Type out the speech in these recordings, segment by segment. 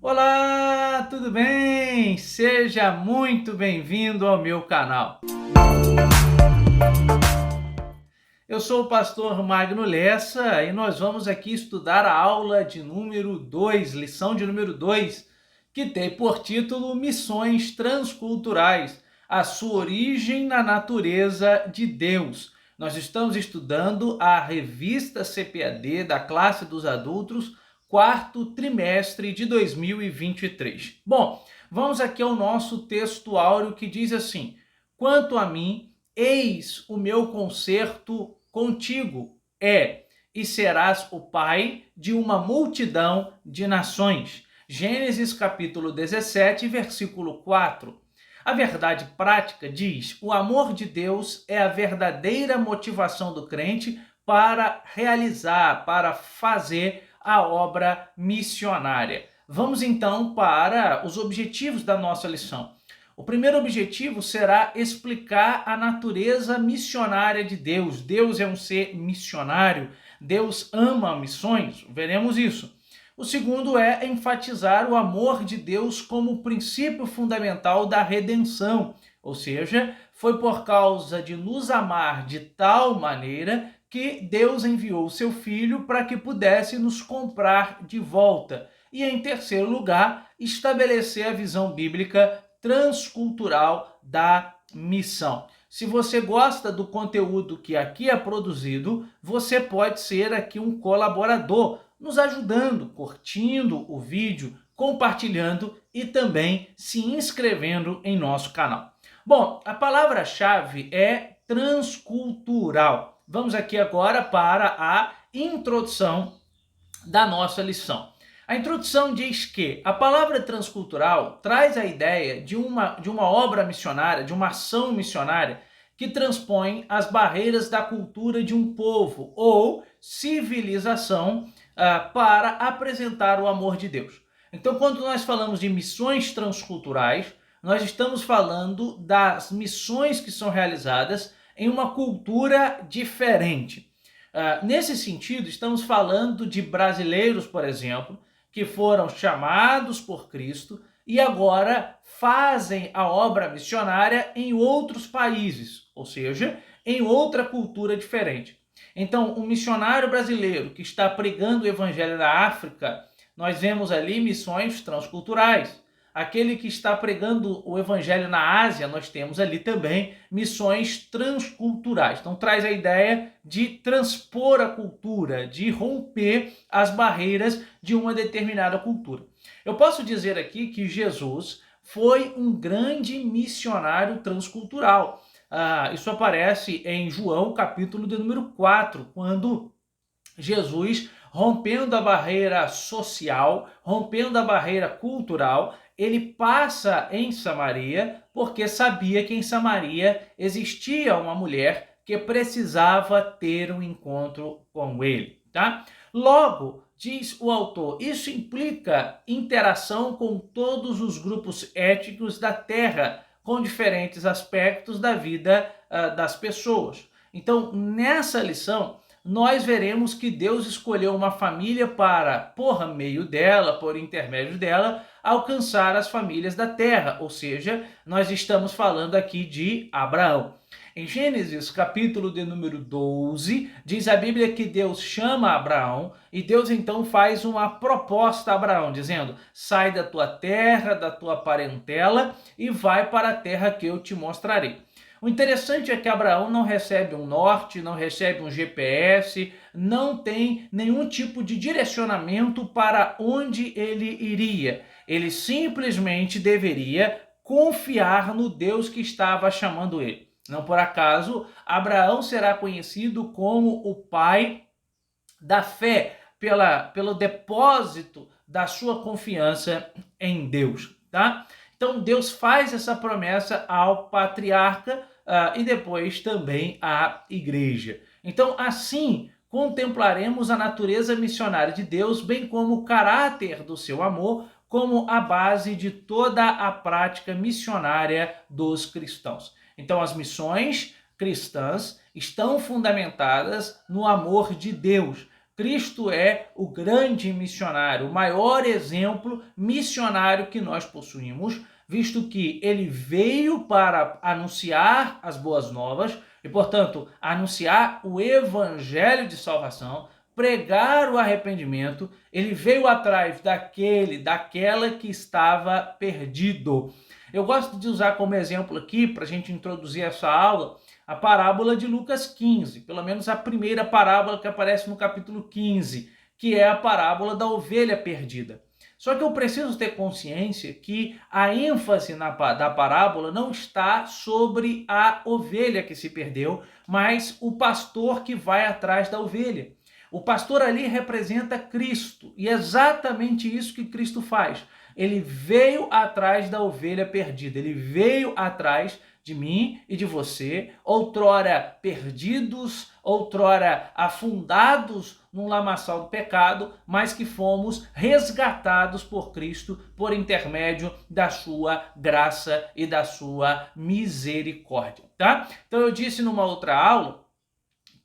Olá, tudo bem? Seja muito bem-vindo ao meu canal. Eu sou o pastor Magno Lessa e nós vamos aqui estudar a aula de número 2, lição de número 2, que tem por título Missões Transculturais, a sua origem na natureza de Deus. Nós estamos estudando a revista CPAD da classe dos adultos, quarto trimestre de 2023. Bom, vamos aqui ao nosso texto áureo que diz assim: quanto a mim, eis o meu concerto contigo e serás o pai de uma multidão de nações. Gênesis capítulo 17, versículo 4. A verdade prática diz: o amor de Deus é a verdadeira motivação do crente para realizar, para fazer a obra missionária. Vamos então para os objetivos da nossa lição. O primeiro objetivo será explicar a natureza missionária de Deus. Deus é um ser missionário, Deus ama missões, veremos isso. O segundo é enfatizar o amor de Deus como princípio fundamental da redenção, ou seja, foi por causa de nos amar de tal maneira que Deus enviou o seu Filho para que pudesse nos comprar de volta. E em terceiro lugar, estabelecer a visão bíblica transcultural da missão. Se você gosta do conteúdo que aqui é produzido, você pode ser aqui um colaborador, nos ajudando, curtindo o vídeo, compartilhando e também se inscrevendo em nosso canal. Bom, a palavra-chave é transcultural. Vamos aqui agora para a introdução da nossa lição. A introdução diz que a palavra transcultural traz a ideia de uma obra missionária, de uma ação missionária que transpõe as barreiras da cultura de um povo ou civilização para apresentar o amor de Deus. Então, quando nós falamos de missões transculturais, nós estamos falando das missões que são realizadas em uma cultura diferente. Nesse sentido, estamos falando de brasileiros, por exemplo, que foram chamados por Cristo e agora fazem a obra missionária em outros países, ou seja, em outra cultura diferente. Então, um missionário brasileiro que está pregando o evangelho na África, nós vemos ali missões transculturais. Aquele que está pregando o evangelho na Ásia, nós temos ali também missões transculturais. Então traz a ideia de transpor a cultura, de romper as barreiras de uma determinada cultura. Eu posso dizer aqui que Jesus foi um grande missionário transcultural. Isso aparece em João, capítulo de número 4, quando Jesus, rompendo a barreira social, rompendo a barreira cultural, ele passa em Samaria porque sabia que em Samaria existia uma mulher que precisava ter um encontro com ele, tá? Logo, diz o autor, isso implica interação com todos os grupos étnicos da Terra, com diferentes aspectos da vida das pessoas. Então, nessa lição, nós veremos que Deus escolheu uma família para, por meio dela, por intermédio dela, alcançar as famílias da terra, ou seja, nós estamos falando aqui de Abraão. Em Gênesis, capítulo de número 12, diz a Bíblia que Deus chama Abraão e Deus então faz uma proposta a Abraão, dizendo: sai da tua terra, da tua parentela e vai para a terra que eu te mostrarei. O interessante é que Abraão não recebe um norte, não recebe um GPS, não tem nenhum tipo de direcionamento para onde ele iria. Ele simplesmente deveria confiar no Deus que estava chamando ele. Não por acaso, Abraão será conhecido como o pai da fé, pelo depósito da sua confiança em Deus, tá? Então Deus faz essa promessa ao patriarca e depois também à igreja. Então assim contemplaremos a natureza missionária de Deus, bem como o caráter do seu amor, como a base de toda a prática missionária dos cristãos. Então as missões cristãs estão fundamentadas no amor de Deus. Cristo é o grande missionário, o maior exemplo missionário que nós possuímos, visto que ele veio para anunciar as boas novas e, portanto, anunciar o evangelho de salvação, pregar o arrependimento. Ele veio atrás daquela que estava perdido. Eu gosto de usar como exemplo aqui, para a gente introduzir essa aula, a parábola de Lucas 15, pelo menos a primeira parábola que aparece no capítulo 15, que é a parábola da ovelha perdida. Só que eu preciso ter consciência que a ênfase da parábola não está sobre a ovelha que se perdeu, mas o pastor que vai atrás da ovelha. O pastor ali representa Cristo, e é exatamente isso que Cristo faz. Ele veio atrás da ovelha perdida, ele veio atrás de mim e de você, outrora perdidos, outrora afundados num lamaçal do pecado, mas que fomos resgatados por Cristo por intermédio da sua graça e da sua misericórdia, tá? Então eu disse numa outra aula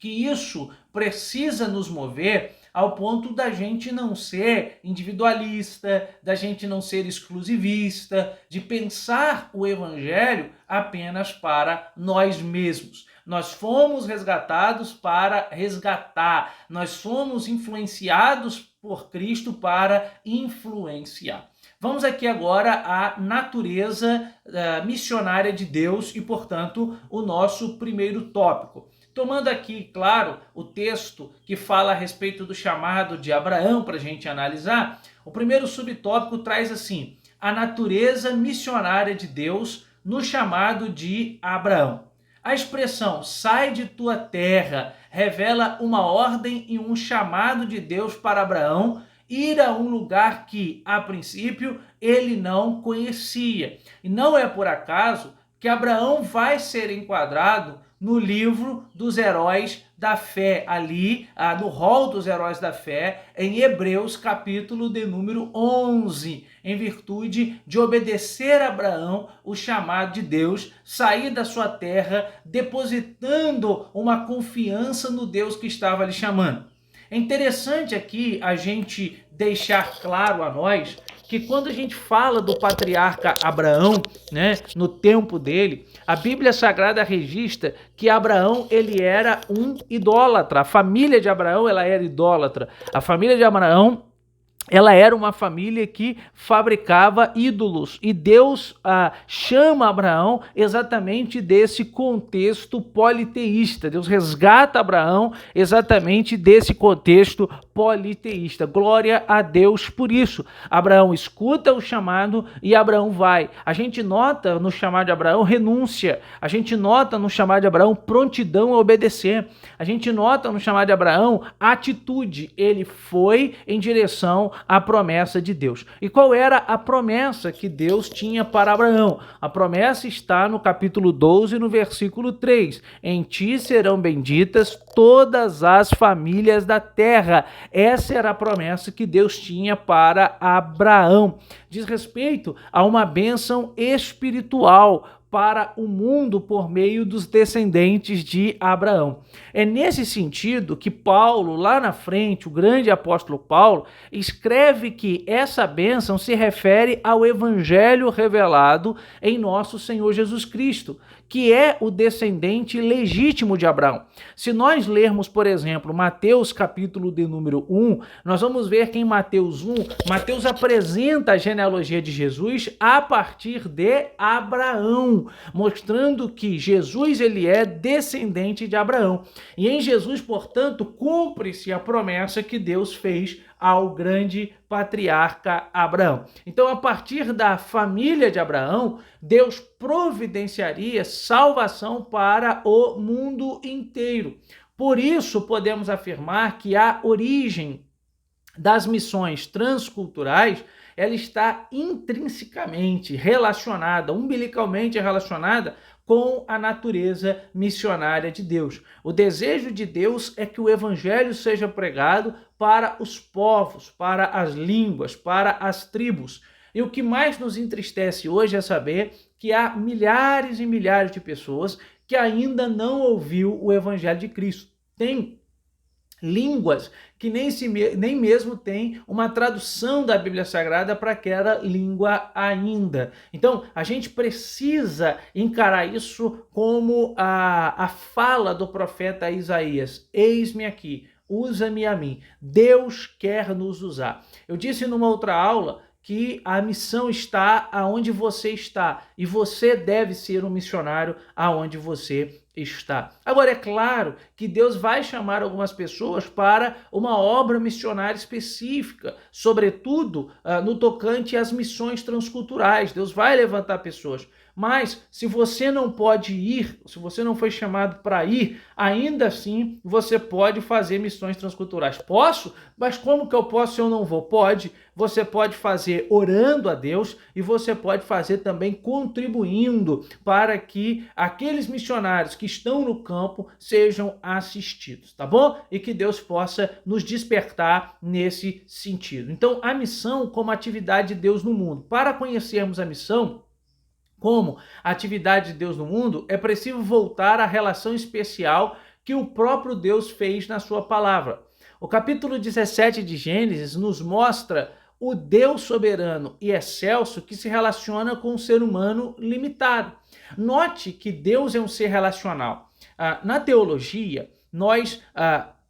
que isso precisa nos mover ao ponto da gente não ser individualista, da gente não ser exclusivista, de pensar o evangelho apenas para nós mesmos. Nós fomos resgatados para resgatar, nós fomos influenciados por Cristo para influenciar. Vamos aqui agora à natureza missionária de Deus e, portanto, o nosso primeiro tópico. Tomando aqui, claro, o texto que fala a respeito do chamado de Abraão para a gente analisar, o primeiro subtópico traz assim: a natureza missionária de Deus no chamado de Abraão. A expressão sai de tua terra revela uma ordem e um chamado de Deus para Abraão ir a um lugar que, a princípio, ele não conhecia. E não é por acaso que Abraão vai ser enquadrado no livro dos heróis da fé, ali no rol dos heróis da fé, em Hebreus capítulo de número 11, em virtude de obedecer a Abraão o chamado de Deus, sair da sua terra, depositando uma confiança no Deus que estava lhe chamando. É interessante aqui a gente deixar claro a nós que quando a gente fala do patriarca Abraão, né, no tempo dele, a Bíblia Sagrada registra que Abraão ele era um idólatra. A família de Abraão ela era idólatra. A família de Abraão ela era uma família que fabricava ídolos e Deus chama Abraão exatamente desse contexto politeísta. Deus resgata Abraão exatamente desse contexto politeísta. Glória a Deus por isso. Abraão escuta o chamado e Abraão vai. A gente nota no chamado de Abraão renúncia. A gente nota no chamado de Abraão prontidão a obedecer. A gente nota no chamado de Abraão atitude. Ele foi em direção à promessa de Deus. E qual era a promessa que Deus tinha para Abraão? A promessa está no capítulo 12, no versículo 3. Em ti serão benditas todas as famílias da terra. Essa era a promessa que Deus tinha para Abraão. Diz respeito a uma bênção espiritual para o mundo por meio dos descendentes de Abraão. É nesse sentido que Paulo, lá na frente, o grande apóstolo Paulo, escreve que essa bênção se refere ao evangelho revelado em nosso Senhor Jesus Cristo, que é o descendente legítimo de Abraão. Se nós lermos, por exemplo, Mateus capítulo de número 1, nós vamos ver que em Mateus 1, Mateus apresenta a genealogia de Jesus a partir de Abraão, mostrando que Jesus ele é descendente de Abraão. E em Jesus, portanto, cumpre-se a promessa que Deus fez ao grande patriarca Abraão. Então, a partir da família de Abraão, Deus providenciaria salvação para o mundo inteiro. Por isso, podemos afirmar que a origem das missões transculturais ela está intrinsecamente relacionada, umbilicalmente relacionada com a natureza missionária de Deus. O desejo de Deus é que o evangelho seja pregado para os povos, para as línguas, para as tribos. E o que mais nos entristece hoje é saber que há milhares e milhares de pessoas que ainda não ouviu o evangelho de Cristo. Tem línguas que nem mesmo tem uma tradução da Bíblia Sagrada para aquela língua ainda. Então, a gente precisa encarar isso como a fala do profeta Isaías. Eis-me aqui, usa-me a mim. Deus quer nos usar. Eu disse numa outra aula que a missão está aonde você está e você deve ser um missionário aonde você está. Agora, é claro que Deus vai chamar algumas pessoas para uma obra missionária específica, sobretudo no tocante às missões transculturais. Deus vai levantar pessoas. Mas se você não pode ir, se você não foi chamado para ir, ainda assim você pode fazer missões transculturais. Posso? Mas como que eu posso se eu não vou? Pode. Você pode fazer orando a Deus e você pode fazer também contribuindo para que aqueles missionários que estão no campo sejam assistidos, tá bom? E que Deus possa nos despertar nesse sentido. Então, a missão como atividade de Deus no mundo. Para conhecermos a missão como atividade de Deus no mundo, é preciso voltar à relação especial que o próprio Deus fez na sua palavra. O capítulo 17 de Gênesis nos mostra o Deus soberano e excelso que se relaciona com o ser humano limitado. Note que Deus é um ser relacional. Na teologia, nós,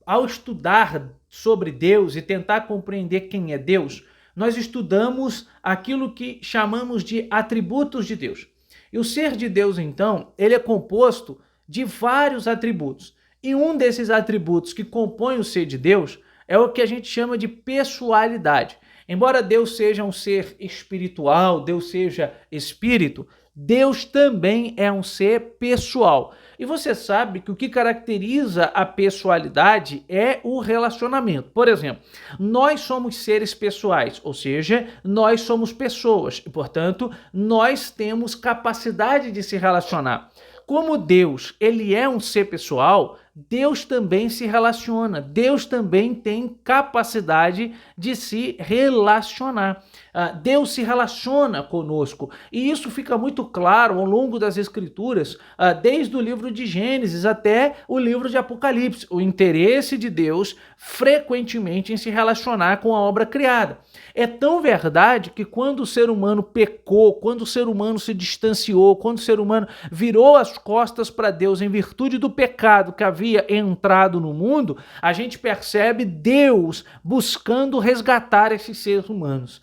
ao estudar sobre Deus e tentar compreender quem é Deus, nós estudamos aquilo que chamamos de atributos de Deus. E o ser de Deus, então, ele é composto de vários atributos. E um desses atributos que compõe o ser de Deus é o que a gente chama de pessoalidade. Embora Deus seja um ser espiritual, Deus seja espírito, Deus também é um ser pessoal. E você sabe que o que caracteriza a pessoalidade é o relacionamento. Por exemplo, nós somos seres pessoais, ou seja, nós somos pessoas e, portanto, nós temos capacidade de se relacionar. Como Deus, ele é um ser pessoal, Deus também se relaciona, Deus também tem capacidade de se relacionar. Deus se relaciona conosco e isso fica muito claro ao longo das Escrituras, desde o livro de Gênesis até o livro de Apocalipse, o interesse de Deus frequentemente em se relacionar com a obra criada. É tão verdade que quando o ser humano pecou, quando o ser humano se distanciou, quando o ser humano virou as costas para Deus em virtude do pecado que havia entrado no mundo, a gente percebe Deus buscando resgatar esses seres humanos.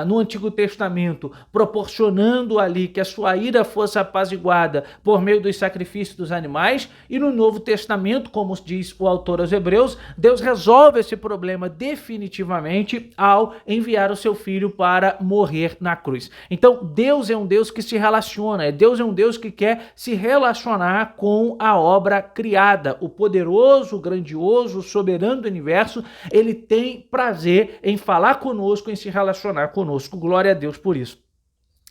No Antigo Testamento, proporcionando ali que a sua ira fosse apaziguada por meio dos sacrifícios dos animais, e no Novo Testamento, como diz o autor aos Hebreus, Deus resolve esse problema definitivamente ao enviar o seu filho para morrer na cruz. Então, Deus é um Deus que se relaciona, Deus é um Deus que quer se relacionar com a obra criada. O poderoso, o grandioso, o soberano do universo, ele tem prazer em falar conosco, em se relacionar conosco. Glória a Deus por isso.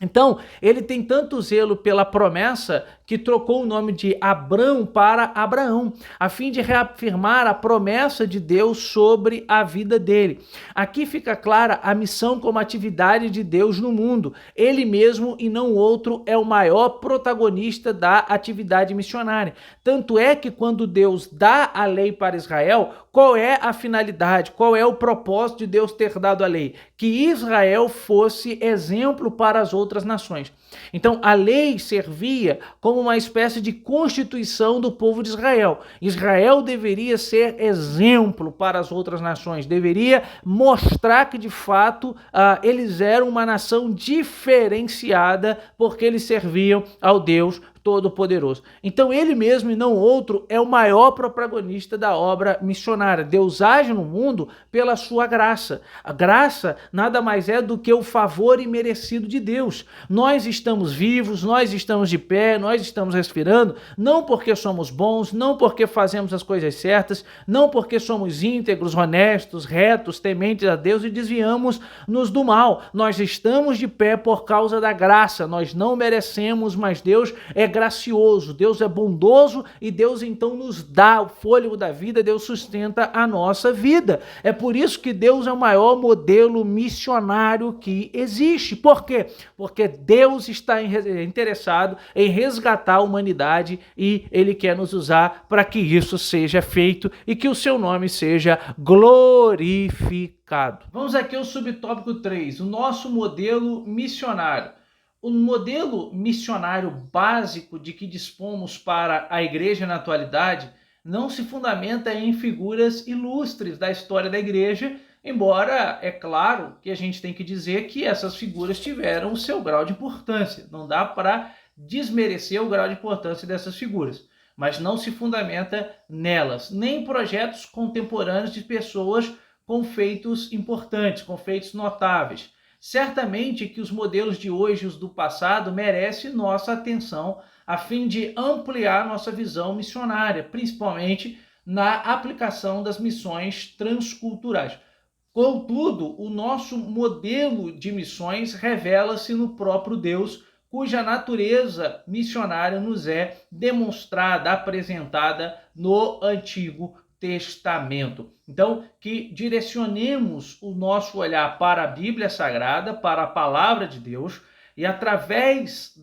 Então, ele tem tanto zelo pela promessa que trocou o nome de Abrão para Abraão, a fim de reafirmar a promessa de Deus sobre a vida dele. Aqui fica clara a missão como atividade de Deus no mundo. Ele mesmo e não outro é o maior protagonista da atividade missionária. Tanto é que quando Deus dá a lei para Israel, qual é a finalidade, qual é o propósito de Deus ter dado a lei? Que Israel fosse exemplo para as outras nações. Então, a lei servia como uma espécie de constituição do povo de Israel. Israel deveria ser exemplo para as outras nações, deveria mostrar que, de fato, eles eram uma nação diferenciada porque eles serviam ao Deus Todo-Poderoso. Então, ele mesmo e não outro é o maior protagonista da obra missionária. Deus age no mundo pela sua graça. A graça nada mais é do que o favor imerecido de Deus. Nós estamos vivos, nós estamos de pé, nós estamos respirando, não porque somos bons, não porque fazemos as coisas certas, não porque somos íntegros, honestos, retos, tementes a Deus e desviamos-nos do mal. Nós estamos de pé por causa da graça. Nós não merecemos, mas Deus é gracioso, Deus é bondoso e Deus então nos dá o fôlego da vida, Deus sustenta a nossa vida. É por isso que Deus é o maior modelo missionário que existe. Por quê? Porque Deus está interessado em resgatar a humanidade e Ele quer nos usar para que isso seja feito e que o seu nome seja glorificado. Vamos aqui ao subtópico 3, o nosso modelo missionário. O modelo missionário básico de que dispomos para a igreja na atualidade não se fundamenta em figuras ilustres da história da igreja, embora é claro que a gente tem que dizer que essas figuras tiveram o seu grau de importância. Não dá para desmerecer o grau de importância dessas figuras, mas não se fundamenta nelas, nem em projetos contemporâneos de pessoas com feitos importantes, com feitos notáveis. Certamente que os modelos de hoje e os do passado merecem nossa atenção a fim de ampliar nossa visão missionária, principalmente na aplicação das missões transculturais. Contudo, o nosso modelo de missões revela-se no próprio Deus, cuja natureza missionária nos é demonstrada, apresentada no Antigo Testamento. Então, que direcionemos o nosso olhar para a Bíblia Sagrada, para a Palavra de Deus, e através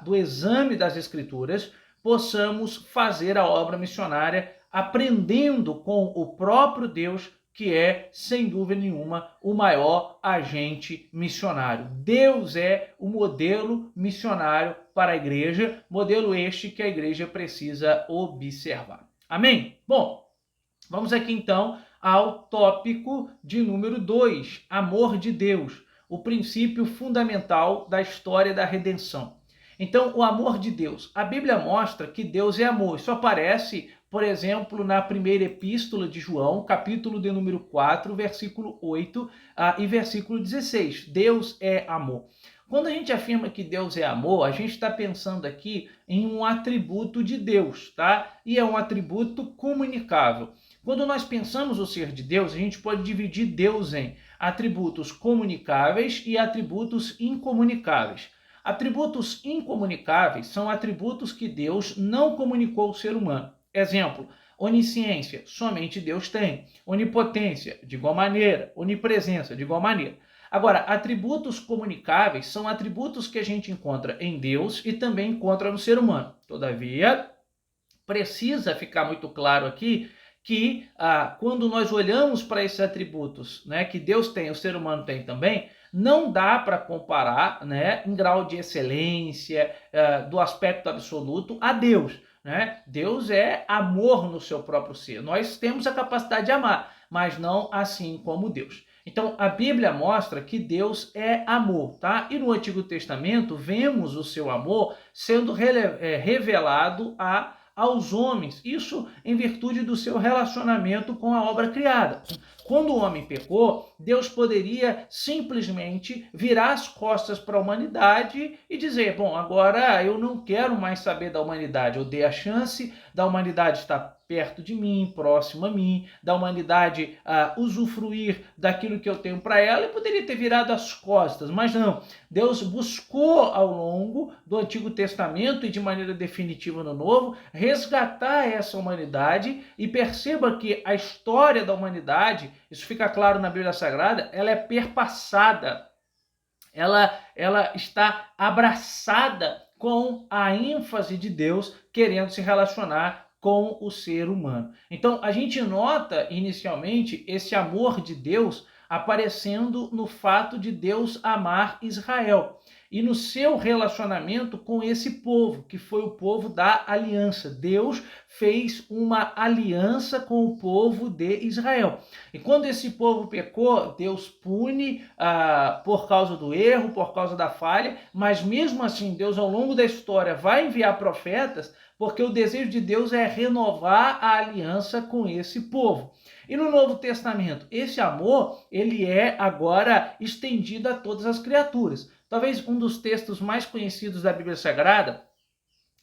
do exame das Escrituras, possamos fazer a obra missionária aprendendo com o próprio Deus, que é, sem dúvida nenhuma, o maior agente missionário. Deus é o modelo missionário para a igreja, modelo este que a igreja precisa observar. Amém? Bom, vamos aqui então ao tópico de número 2, amor de Deus, o princípio fundamental da história da redenção. Então, o amor de Deus. A Bíblia mostra que Deus é amor. Isso aparece, por exemplo, na primeira epístola de João, capítulo de número 4, versículo 8 e versículo 16. Deus é amor. Quando a gente afirma que Deus é amor, a gente está pensando aqui em um atributo de Deus, tá? E é um atributo comunicável. Quando nós pensamos o ser de Deus, a gente pode dividir Deus em atributos comunicáveis e atributos incomunicáveis. Atributos incomunicáveis são atributos que Deus não comunicou ao ser humano. Exemplo, onisciência, somente Deus tem. Onipotência, de igual maneira. Onipresença, de igual maneira. Agora, atributos comunicáveis são atributos que a gente encontra em Deus e também encontra no ser humano. Todavia, precisa ficar muito claro aqui que quando nós olhamos para esses atributos, né, que Deus tem, o ser humano tem também, não dá para comparar, né, em grau de excelência, do aspecto absoluto, a Deus. Né? Deus é amor no seu próprio ser. Nós temos a capacidade de amar, mas não assim como Deus. Então, a Bíblia mostra que Deus é amor, tá? E no Antigo Testamento, vemos o seu amor sendo revelado aos homens, isso em virtude do seu relacionamento com a obra criada. Quando o homem pecou, Deus poderia simplesmente virar as costas para a humanidade e dizer, bom, agora eu não quero mais saber da humanidade, eu dei a chance da humanidade estar perto de mim, próximo a mim, da humanidade usufruir daquilo que eu tenho para ela, e poderia ter virado as costas, mas não. Deus buscou ao longo do Antigo Testamento e de maneira definitiva no Novo, resgatar essa humanidade, e perceba que a história da humanidade, isso fica claro na Bíblia Sagrada, ela é perpassada, ela está abraçada com a ênfase de Deus querendo se relacionar com o ser humano. Então, a gente nota inicialmente esse amor de Deus aparecendo no fato de Deus amar Israel e no seu relacionamento com esse povo, que foi o povo da aliança. Deus fez uma aliança com o povo de Israel. E quando esse povo pecou, Deus pune por causa do erro, por causa da falha, mas mesmo assim, Deus ao longo da história vai enviar profetas, porque o desejo de Deus é renovar a aliança com esse povo. E no Novo Testamento, esse amor, ele é agora estendido a todas as criaturas. Talvez um dos textos mais conhecidos da Bíblia Sagrada,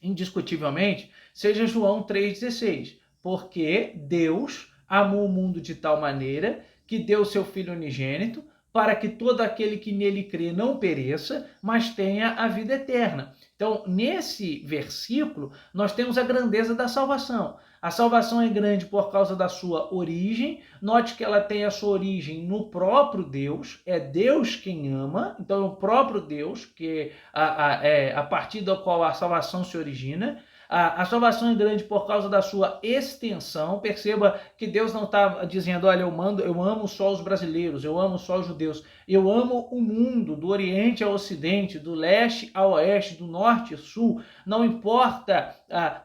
indiscutivelmente, seja João 3,16. Porque Deus amou o mundo de tal maneira que deu seu Filho unigênito, para que todo aquele que nele crê não pereça, mas tenha a vida eterna. Então, nesse versículo, nós temos a grandeza da salvação. A salvação é grande por causa da sua origem. Note que ela tem a sua origem no próprio Deus. É Deus quem ama. Então, é o próprio Deus, que é a partir do qual a salvação se origina. A salvação é grande por causa da sua extensão. Perceba que Deus não está dizendo, olha, eu amo só os brasileiros, eu amo só os judeus. Eu amo o mundo, do Oriente ao Ocidente, do leste ao oeste, do norte ao sul. Não importa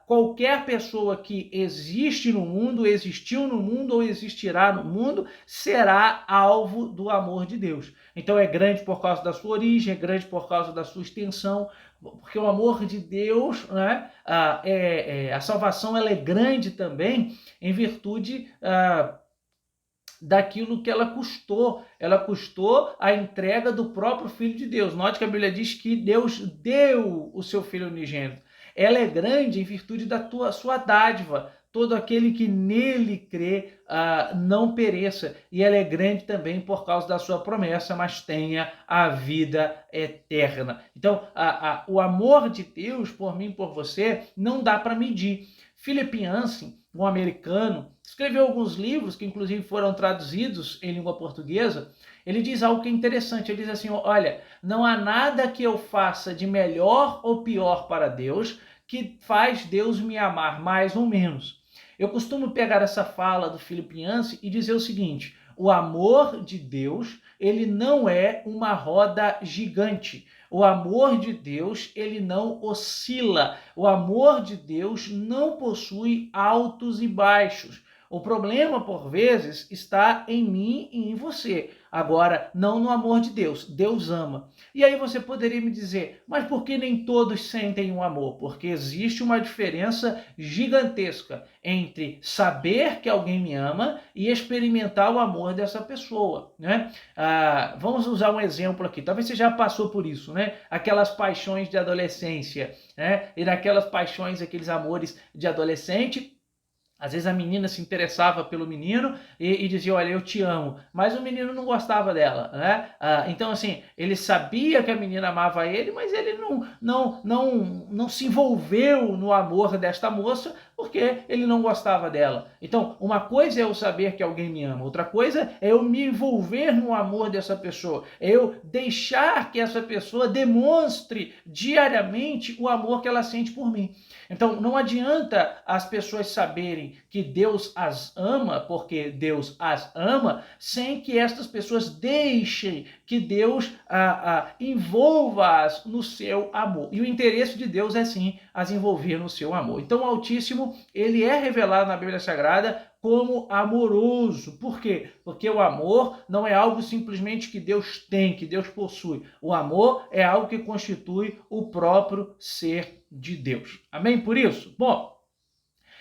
qualquer pessoa que existe no mundo, existiu no mundo ou existirá no mundo, será alvo do amor de Deus. Então é grande por causa da sua origem, é grande por causa da sua extensão, porque o amor de Deus, né, a salvação ela é grande também em virtude daquilo que ela custou. Ela custou a entrega do próprio Filho de Deus. Note que a Bíblia diz que Deus deu o seu Filho unigênito. Ela é grande em virtude da sua dádiva. Todo aquele que nele crê não pereça. E ela é grande também por causa da sua promessa, mas tenha a vida eterna. Então, o amor de Deus por mim e por você não dá para medir. Philip Yancey, um americano, escreveu alguns livros que inclusive foram traduzidos em língua portuguesa. Ele diz algo que é interessante. Ele diz assim, olha, não há nada que eu faça de melhor ou pior para Deus que faz Deus me amar mais ou menos. Eu costumo pegar essa fala do Philip Yancey e dizer o seguinte: o amor de Deus, ele não é uma roda gigante. O amor de Deus, ele não oscila. O amor de Deus não possui altos e baixos. O problema, por vezes, está em mim e em você. Agora, não no amor de Deus. Deus ama. E aí você poderia me dizer, mas por que nem todos sentem um amor? Porque existe uma diferença gigantesca entre saber que alguém me ama e experimentar o amor dessa pessoa, né? Vamos usar um exemplo aqui. Talvez você já passou por isso, né? Aquelas paixões de adolescência, né? E naquelas paixões, aqueles amores de adolescente. Às vezes a menina se interessava pelo menino e dizia, olha, eu te amo. Mas o menino não gostava dela, né? Então, assim, ele sabia que a menina amava ele, mas ele não se envolveu no amor desta moça porque ele não gostava dela. Então, uma coisa é eu saber que alguém me ama. Outra coisa é eu me envolver no amor dessa pessoa. É eu deixar que essa pessoa demonstre diariamente o amor que ela sente por mim. Então, não adianta as pessoas saberem que Deus as ama, porque Deus as ama, sem que estas pessoas deixem que Deus envolva-as no seu amor. E o interesse de Deus é sim as envolver no seu amor. Então, o Altíssimo, ele é revelado na Bíblia Sagrada como amoroso. Por quê? Porque o amor não é algo simplesmente que Deus tem, que Deus possui. O amor é algo que constitui o próprio ser de Deus. Amém por isso? Bom,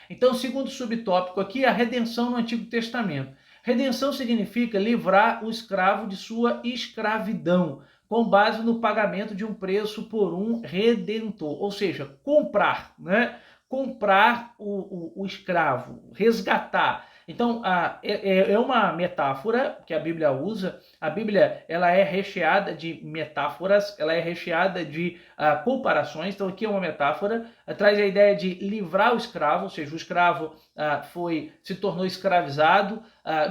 então, segundo subtópico aqui, a redenção no Antigo Testamento. Redenção significa livrar o escravo de sua escravidão, com base no pagamento de um preço por um redentor, ou seja, comprar, né? Comprar o escravo, resgatar. Então, é uma metáfora que a Bíblia usa. A Bíblia ela é recheada de metáforas, ela é recheada de comparações. Então, aqui é uma metáfora, traz a ideia de livrar o escravo, ou seja, o escravo se tornou escravizado.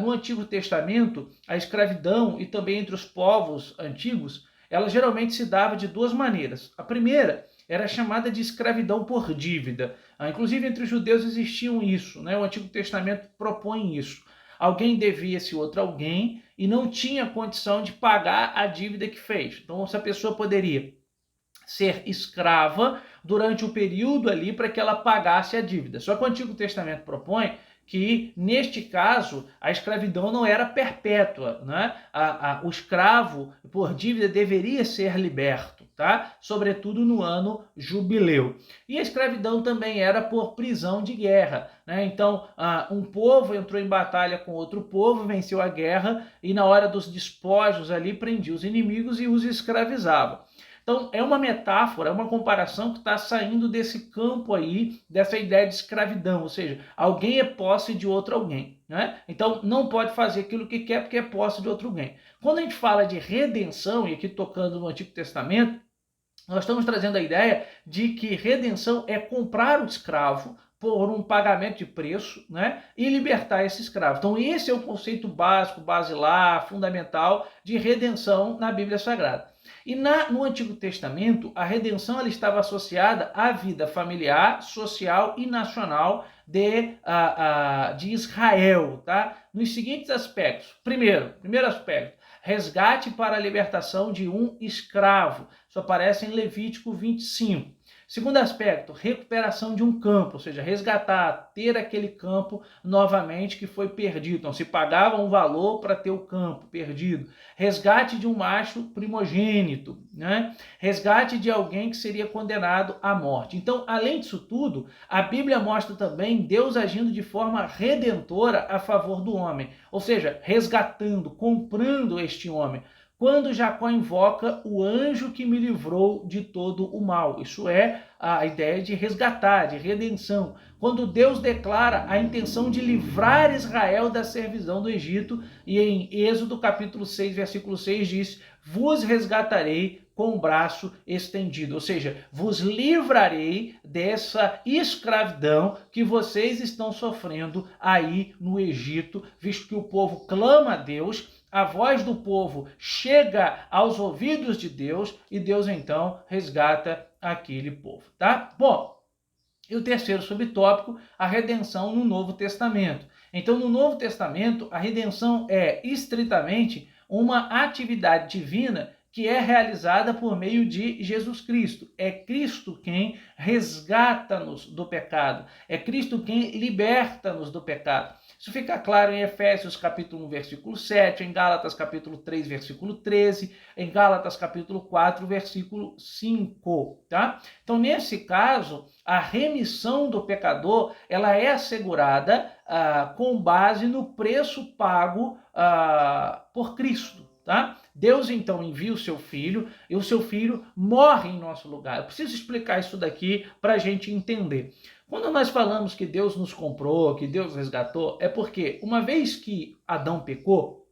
No Antigo Testamento, a escravidão, e também entre os povos antigos, ela geralmente se dava de duas maneiras. A primeira era chamada de escravidão por dívida. Inclusive, entre os judeus existiam isso, né? O Antigo Testamento propõe isso. Alguém devia esse outro alguém e não tinha condição de pagar a dívida que fez. Então, essa pessoa poderia ser escrava durante o período ali para que ela pagasse a dívida. Só que o Antigo Testamento propõe que, neste caso, a escravidão não era perpétua, né? O escravo, por dívida, deveria ser liberto, tá? Sobretudo no ano jubileu. E a escravidão também era por prisão de guerra, né? Então, um povo entrou em batalha com outro povo, venceu a guerra e, na hora dos despojos ali, prendia os inimigos e os escravizava. Então, é uma metáfora, é uma comparação que está saindo desse campo aí, dessa ideia de escravidão, ou seja, alguém é posse de outro alguém, né? Então, não pode fazer aquilo que quer porque é posse de outro alguém. Quando a gente fala de redenção, e aqui tocando no Antigo Testamento, nós estamos trazendo a ideia de que redenção é comprar o escravo por um pagamento de preço, né, e libertar esse escravo. Então esse é o conceito básico, basilar, fundamental de redenção na Bíblia Sagrada. E no Antigo Testamento, a redenção ela estava associada à vida familiar, social e nacional de Israel, tá? Nos seguintes aspectos. Primeiro aspecto, resgate para a libertação de um escravo. Isso aparece em Levítico 25. Segundo aspecto, recuperação de um campo, ou seja, resgatar, ter aquele campo novamente que foi perdido. Então, se pagava um valor para ter o campo perdido. Resgate de um macho primogênito, né? Resgate de alguém que seria condenado à morte. Então, além disso tudo, a Bíblia mostra também Deus agindo de forma redentora a favor do homem, ou seja, resgatando, comprando este homem. Quando Jacó invoca o anjo que me livrou de todo o mal. Isso é a ideia de resgatar, de redenção. Quando Deus declara a intenção de livrar Israel da servidão do Egito, e em Êxodo capítulo 6, versículo 6 diz: vos resgatarei com o braço estendido, ou seja, vos livrarei dessa escravidão que vocês estão sofrendo aí no Egito, visto que o povo clama a Deus, a voz do povo chega aos ouvidos de Deus e Deus então resgata aquele povo, tá? Bom, e o terceiro subtópico, a redenção no Novo Testamento. Então, no Novo Testamento, a redenção é estritamente uma atividade divina que é realizada por meio de Jesus Cristo. É Cristo quem resgata-nos do pecado. É Cristo quem liberta-nos do pecado. Isso fica claro em Efésios capítulo 1, versículo 7, em Gálatas capítulo 3, versículo 13, em Gálatas capítulo 4, versículo 5, tá? Então, nesse caso, a remissão do pecador, ela é assegurada com base no preço pago por Cristo. Tá? Deus então envia o seu filho e o seu filho morre em nosso lugar. Eu preciso explicar isso daqui para a gente entender. Quando nós falamos que Deus nos comprou, que Deus resgatou, é porque uma vez que Adão pecou,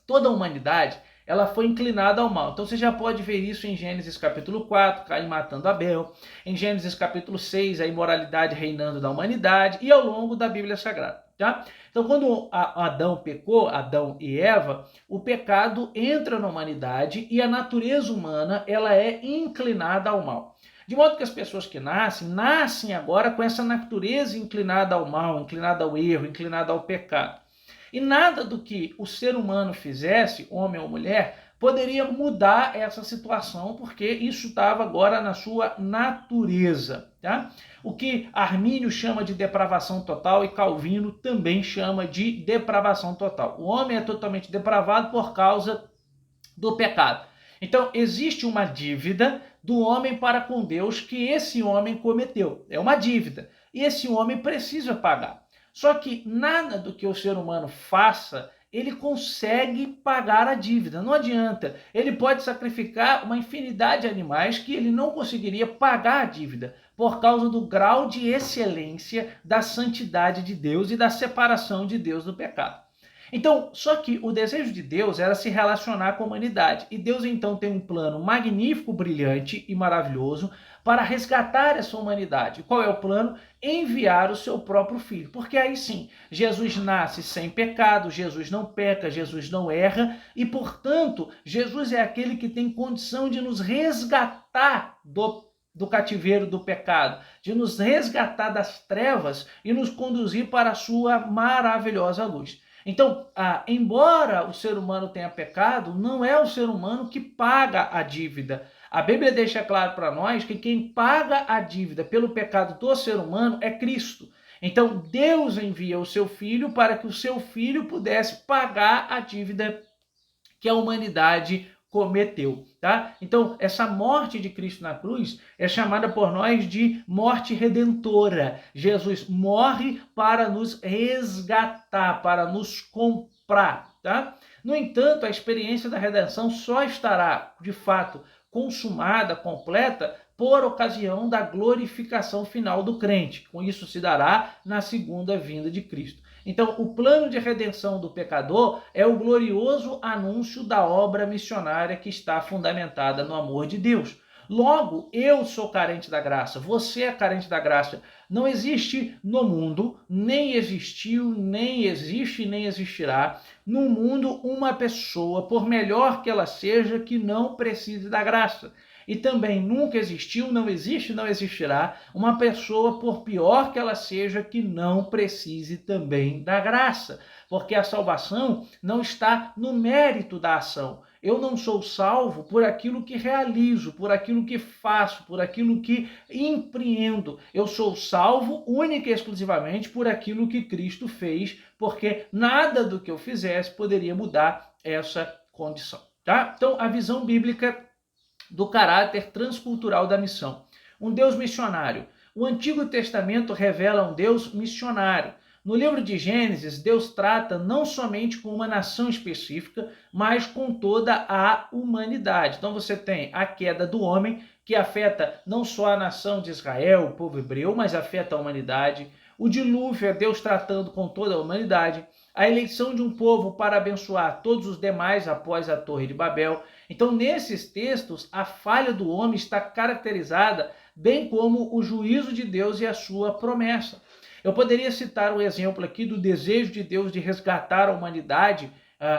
toda a humanidade ela foi inclinada ao mal. Então você já pode ver isso em Gênesis capítulo 4, Caim matando Abel, em Gênesis capítulo 6, a imoralidade reinando da humanidade e ao longo da Bíblia Sagrada. Tá? Então, quando Adão pecou, Adão e Eva, o pecado entra na humanidade e a natureza humana ela é inclinada ao mal. De modo que as pessoas que nascem agora com essa natureza inclinada ao mal, inclinada ao erro, inclinada ao pecado. E nada do que o ser humano fizesse, homem ou mulher, poderia mudar essa situação, porque isso estava agora na sua natureza. Tá? O que Armínio chama de depravação total e Calvino também chama de depravação total. O homem é totalmente depravado por causa do pecado. Então, existe uma dívida do homem para com Deus que esse homem cometeu. É uma dívida. E esse homem precisa pagar. Só que nada do que o ser humano faça ele consegue pagar a dívida. Não adianta. Ele pode sacrificar uma infinidade de animais que ele não conseguiria pagar a dívida por causa do grau de excelência da santidade de Deus e da separação de Deus do pecado. Então, só que o desejo de Deus era se relacionar com a humanidade. E Deus então tem um plano magnífico, brilhante e maravilhoso para resgatar essa humanidade. Qual é o plano? Enviar o seu próprio filho. Porque aí sim, Jesus nasce sem pecado, Jesus não peca, Jesus não erra e, portanto, Jesus é aquele que tem condição de nos resgatar do cativeiro do pecado, de nos resgatar das trevas e nos conduzir para a sua maravilhosa luz. Então, embora o ser humano tenha pecado, não é o ser humano que paga a dívida. A Bíblia deixa claro para nós que quem paga a dívida pelo pecado do ser humano é Cristo. Então, Deus envia o seu Filho para que o seu Filho pudesse pagar a dívida que a humanidade cometeu, tá? Então, essa morte de Cristo na cruz é chamada por nós de morte redentora. Jesus morre para nos resgatar, para nos comprar, tá? No entanto, a experiência da redenção só estará, de fato, consumada, completa, por ocasião da glorificação final do crente. Com isso se dará na segunda vinda de Cristo. Então, o plano de redenção do pecador é o glorioso anúncio da obra missionária que está fundamentada no amor de Deus. Logo, eu sou carente da graça, você é carente da graça. Não existe no mundo, nem existiu, nem existe, nem existirá no mundo uma pessoa, por melhor que ela seja, que não precise da graça. E também nunca existiu, não existe, não existirá uma pessoa, por pior que ela seja, que não precise também da graça. Porque a salvação não está no mérito da ação. Eu não sou salvo por aquilo que realizo, por aquilo que faço, por aquilo que empreendo. Eu sou salvo única e exclusivamente por aquilo que Cristo fez, porque nada do que eu fizesse poderia mudar essa condição. Tá? Então, a visão bíblica do caráter transcultural da missão. Um Deus missionário. O Antigo Testamento revela um Deus missionário. No livro de Gênesis, Deus trata não somente com uma nação específica, mas com toda a humanidade. Então você tem a queda do homem, que afeta não só a nação de Israel, o povo hebreu, mas afeta a humanidade. O dilúvio é Deus tratando com toda a humanidade. A eleição de um povo para abençoar todos os demais após a Torre de Babel. Então, nesses textos, a falha do homem está caracterizada, bem como o juízo de Deus e a sua promessa. Eu poderia citar um exemplo aqui do desejo de Deus de resgatar a humanidade,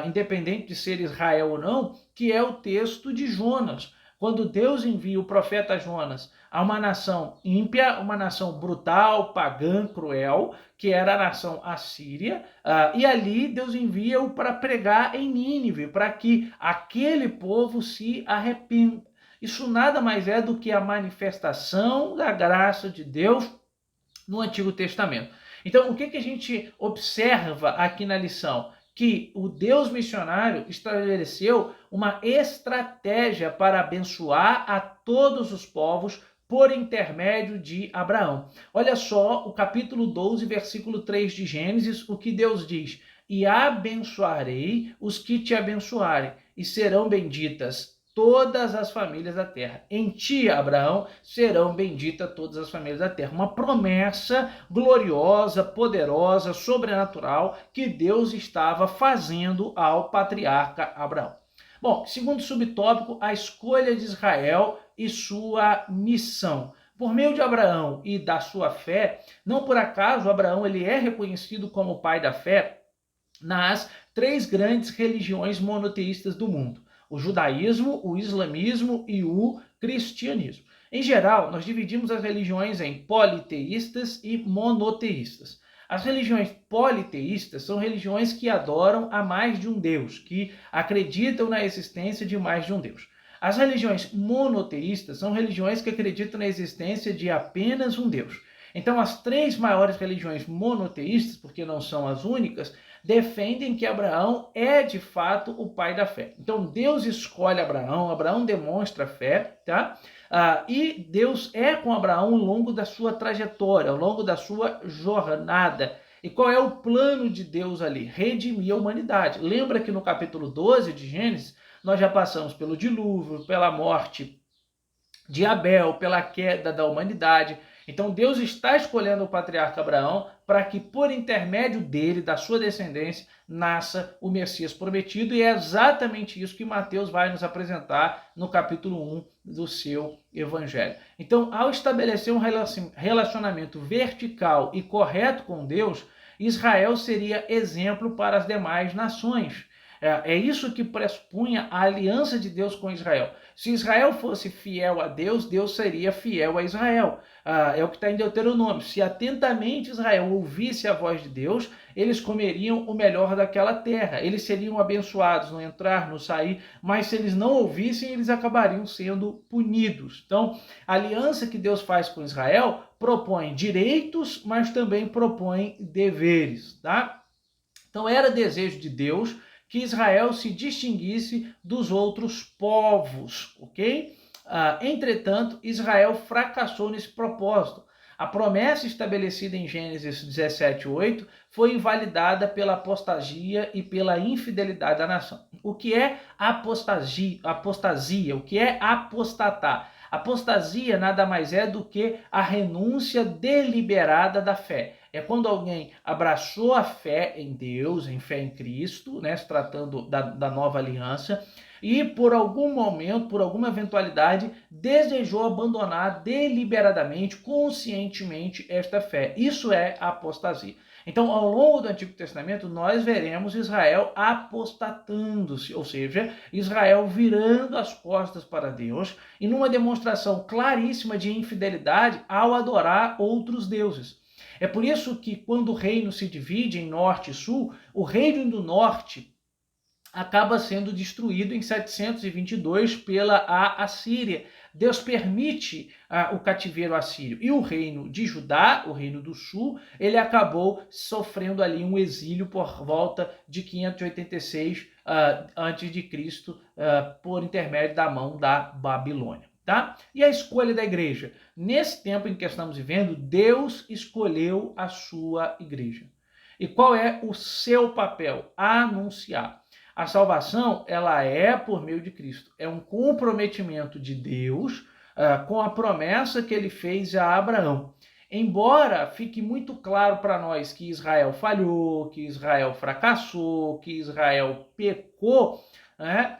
independente de ser Israel ou não, que é o texto de Jonas. Quando Deus envia o profeta Jonas a uma nação ímpia, uma nação brutal, pagã, cruel, que era a nação assíria, e ali Deus envia-o para pregar em Nínive, para que aquele povo se arrependa. Isso nada mais é do que a manifestação da graça de Deus no Antigo Testamento. Então, o que a gente observa aqui na lição? Que o Deus missionário estabeleceu uma estratégia para abençoar a todos os povos por intermédio de Abraão. Olha só o capítulo 12, versículo 3 de Gênesis, o que Deus diz: e abençoarei os que te abençoarem, e serão benditas todas as famílias da terra. Em ti, Abraão, serão benditas todas as famílias da terra. Uma promessa gloriosa, poderosa, sobrenatural que Deus estava fazendo ao patriarca Abraão. Bom, segundo subtópico, a escolha de Israel e sua missão. Por meio de Abraão e da sua fé, não por acaso Abraão ele é reconhecido como o pai da fé nas três grandes religiões monoteístas do mundo: o judaísmo, o islamismo e o cristianismo. Em geral, nós dividimos as religiões em politeístas e monoteístas. As religiões politeístas são religiões que adoram a mais de um Deus, que acreditam na existência de mais de um Deus. As religiões monoteístas são religiões que acreditam na existência de apenas um Deus. Então, as três maiores religiões monoteístas, porque não são as únicas, defendem que Abraão é de fato o pai da fé. Então Deus escolhe Abraão, Abraão demonstra fé, tá? E Deus é com Abraão ao longo da sua trajetória, ao longo da sua jornada. E qual é o plano de Deus ali? Redimir a humanidade. Lembra que no capítulo 12 de Gênesis, nós já passamos pelo dilúvio, pela morte de Abel, pela queda da humanidade. Então Deus está escolhendo o patriarca Abraão para que por intermédio dele, da sua descendência, nasça o Messias prometido, e é exatamente isso que Mateus vai nos apresentar no capítulo 1 do seu evangelho. Então, ao estabelecer um relacionamento vertical e correto com Deus, Israel seria exemplo para as demais nações. É isso que pressupunha a aliança de Deus com Israel. Se Israel fosse fiel a Deus, Deus seria fiel a Israel. É o que está em Deuteronômio. Se atentamente Israel ouvisse a voz de Deus, eles comeriam o melhor daquela terra. Eles seriam abençoados no entrar, no sair, mas se eles não ouvissem, eles acabariam sendo punidos. Então, a aliança que Deus faz com Israel propõe direitos, mas também propõe deveres, tá? Então, era desejo de Deus que Israel se distinguisse dos outros povos, ok? Entretanto, Israel fracassou nesse propósito. A promessa estabelecida em Gênesis 17:8 foi invalidada pela apostasia e pela infidelidade da nação. O que é apostasia? O que é apostatar? Apostasia nada mais é do que a renúncia deliberada da fé. É quando alguém abraçou a fé em Deus, em fé em Cristo, né, se tratando da nova aliança, e por algum momento, por alguma eventualidade, desejou abandonar deliberadamente, conscientemente esta fé. Isso é a apostasia. Então, ao longo do Antigo Testamento, nós veremos Israel apostatando-se, ou seja, Israel virando as costas para Deus e numa demonstração claríssima de infidelidade ao adorar outros deuses. É por isso que quando o reino se divide em norte e sul, o reino do norte acaba sendo destruído em 722 pela Assíria. Deus permite o cativeiro assírio. E o reino de Judá, o reino do sul, ele acabou sofrendo ali um exílio por volta de 586 a.C., por intermédio da mão da Babilônia. Tá? E a escolha da igreja? Nesse tempo em que estamos vivendo, Deus escolheu a sua igreja. E qual é o seu papel? Anunciar. A salvação, ela é por meio de Cristo. É um comprometimento de Deus com a promessa que ele fez a Abraão. Embora fique muito claro para nós que Israel falhou, que Israel fracassou, que Israel pecou, né,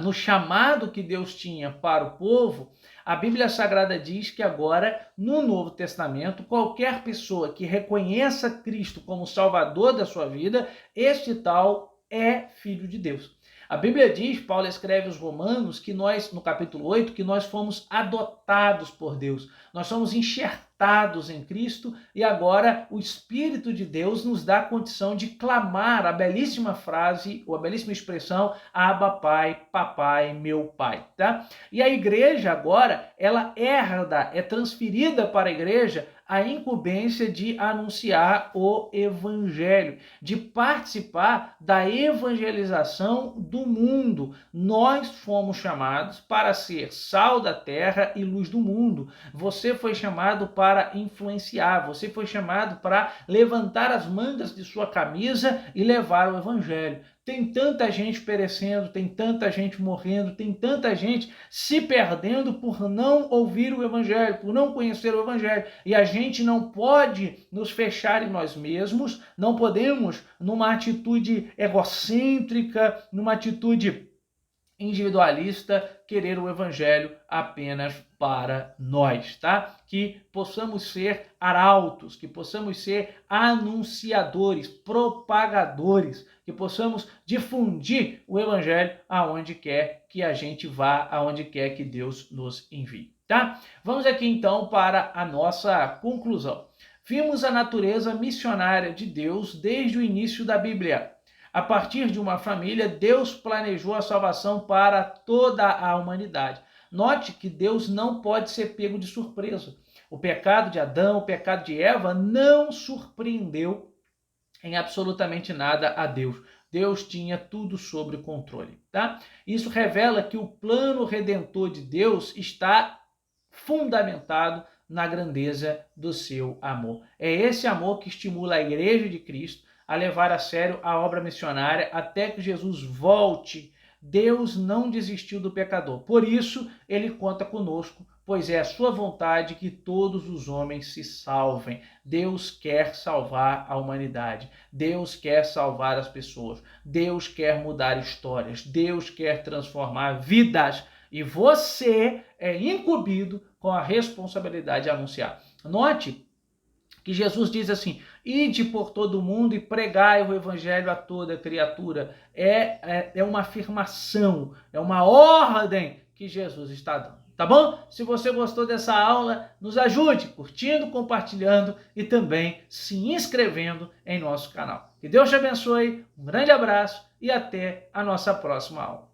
no chamado que Deus tinha para o povo, a Bíblia Sagrada diz que agora, no Novo Testamento, qualquer pessoa que reconheça Cristo como Salvador da sua vida, este tal é filho de Deus. A Bíblia diz, Paulo escreve aos Romanos, que nós, no capítulo 8, que nós fomos adotados por Deus. Nós somos enxertados em Cristo e agora o Espírito de Deus nos dá a condição de clamar a belíssima frase, ou a belíssima expressão, Abba, Pai, Papai, meu Pai. Tá? E a igreja agora, ela herda, é transferida para a igreja a incumbência de anunciar o evangelho, de participar da evangelização do mundo. Nós fomos chamados para ser sal da terra e luz do mundo. Você foi chamado para influenciar, você foi chamado para levantar as mangas de sua camisa e levar o evangelho. Tem tanta gente perecendo, tem tanta gente morrendo, tem tanta gente se perdendo por não ouvir o evangelho, por não conhecer o evangelho. E a gente não pode nos fechar em nós mesmos, não podemos, numa atitude egocêntrica, numa atitude individualista, querer o evangelho apenas para nós, tá? Que possamos ser arautos, que possamos ser anunciadores, propagadores, que possamos difundir o evangelho aonde quer que a gente vá, aonde quer que Deus nos envie, tá? Vamos aqui então para a nossa conclusão. Vimos a natureza missionária de Deus desde o início da Bíblia. A partir de uma família, Deus planejou a salvação para toda a humanidade. Note que Deus não pode ser pego de surpresa. O pecado de Adão, o pecado de Eva não surpreendeu em absolutamente nada a Deus. Deus tinha tudo sob controle, tá? Isso revela que o plano redentor de Deus está fundamentado na grandeza do seu amor. É esse amor que estimula a Igreja de Cristo a levar a sério a obra missionária até que Jesus volte. Deus não desistiu do pecador. Por isso, ele conta conosco, pois é a sua vontade que todos os homens se salvem. Deus quer salvar a humanidade. Deus quer salvar as pessoas. Deus quer mudar histórias. Deus quer transformar vidas. E você é incumbido com a responsabilidade de anunciar. Note que Jesus diz assim: ide por todo o mundo e pregai o evangelho a toda criatura. É uma afirmação, é uma ordem que Jesus está dando. Tá bom? Se você gostou dessa aula, nos ajude curtindo, compartilhando e também se inscrevendo em nosso canal. Que Deus te abençoe, um grande abraço e até a nossa próxima aula.